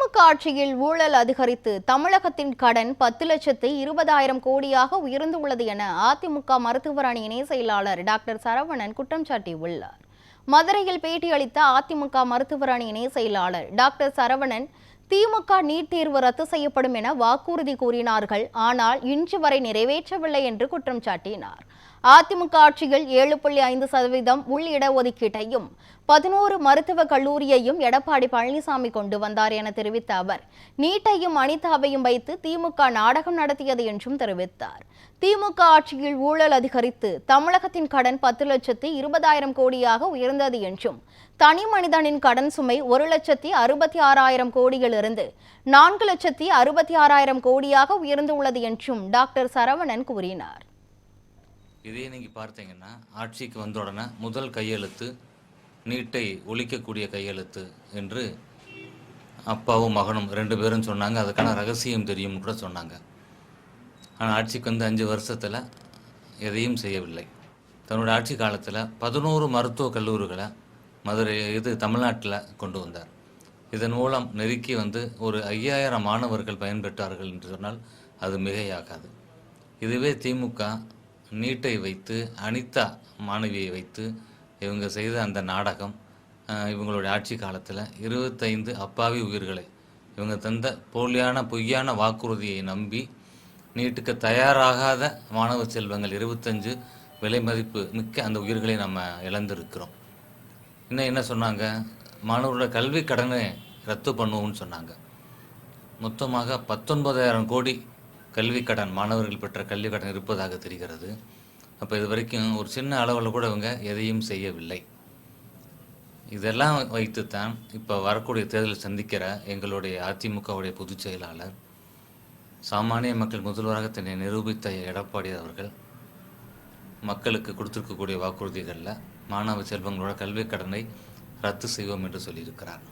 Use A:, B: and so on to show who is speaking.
A: திமுக ஆட்சியில் ஊழல் அதிகரித்து தமிழகத்தின் கடன் 10,20,000 கோடியாக உயர்ந்துள்ளது என அதிமுக மருத்துவர் அணி இணை செயலாளர் டாக்டர் சரவணன் குற்றம் சாட்டியுள்ளார். மதுரையில் பேட்டியளித்த அதிமுக மருத்துவர் அணி இணை செயலாளர் டாக்டர் சரவணன், திமுக நீட் தேர்வு ரத்து செய்யப்படும் என வாக்குறுதி கூறினார்கள், ஆனால் இன்று வரை நிறைவேற்றவில்லை என்று குற்றம் சாட்டினார். அதிமுக ஆட்சியில் 7.5% உள் இடஒதுக்கீட்டையும் 11 மருத்துவக் கல்லூரியையும் எடப்பாடி பழனிசாமி கொண்டு வந்தார் என தெரிவித்த அவர், நீட்டையும் அனிதாவையும் வைத்து திமுக நாடகம் நடத்தியது என்றும் தெரிவித்தார். திமுக ஆட்சியில் ஊழல் அதிகரித்து தமிழகத்தின் கடன் 10,20,000 கோடியாக உயர்ந்தது என்றும், தனி மனிதனின் கடன் சுமை 1,66,000 கோடியிலிருந்து 4,66,000 கோடியாக உயர்ந்துள்ளது என்றும் டாக்டர் சரவணன் கூறினார்.
B: இதே நீங்கள் பார்த்தீங்கன்னா, ஆட்சிக்கு வந்த உடனே முதல் கையெழுத்து நீட்டை ஒழிக்கக்கூடிய கையெழுத்து என்று அப்பாவும் மகனும் 2 பேரும் சொன்னாங்க. அதுக்கான ரகசியம் தெரியும்னு கூட சொன்னாங்க. ஆனால் ஆட்சிக்கு வந்து 5 வருஷத்தில் எதையும் செய்யவில்லை. தன்னுடைய ஆட்சி காலத்தில் 11 மருத்துவக் கல்லூரிகளை தமிழ்நாட்டில் கொண்டு வந்தார். இதன் மூலம் நெருக்கி வந்து ஒரு 5,000 மாணவர்கள் பயன்பெற்றார்கள் என்று சொன்னால் அது மிகையாகாது. இதுவே திமுக நீட்டை வைத்து, அனிதா மாணவியை வைத்து இவங்க செய்த அந்த நாடகம், இவங்களுடைய ஆட்சி காலத்தில் 25 அப்பாவி உயிர்களை இவங்க தந்த பொய்யான வாக்குறுதியை நம்பி நீட்டுக்கு தயாராகாத மாணவ செல்வங்கள் 25 விலை மதிப்பு மிக்க அந்த உயிர்களை நம்ம இழந்திருக்கிறோம். இன்னும் என்ன சொன்னாங்க, மாணவர்களோட கல்வி கடனை ரத்து பண்ணுவோம்னு சொன்னாங்க. மொத்தமாக 19,000 கோடி கல்வி கடன், மாணவர்கள் பெற்ற கல்வி கடன் இருப்பதாக தெரிகிறது. அப்போ இது வரைக்கும் ஒரு சின்ன அளவில் கூட இவங்க எதையும் செய்யவில்லை. இதெல்லாம் வைத்துத்தான் இப்போ வரக்கூடிய தேர்தலில் சந்திக்கிற எங்களுடைய அதிமுகவுடைய பொதுச் செயலாளர், சாமானிய மக்கள் முதல்வராக தன்னை நிரூபித்த எடப்பாடி அவர்கள் மக்களுக்கு கொடுத்திருக்கக்கூடிய வாக்குறுதிகளில் மாணவ செல்வங்களோட கல்வி கடனை ரத்து செய்வோம் என்று சொல்லியிருக்கிறார்.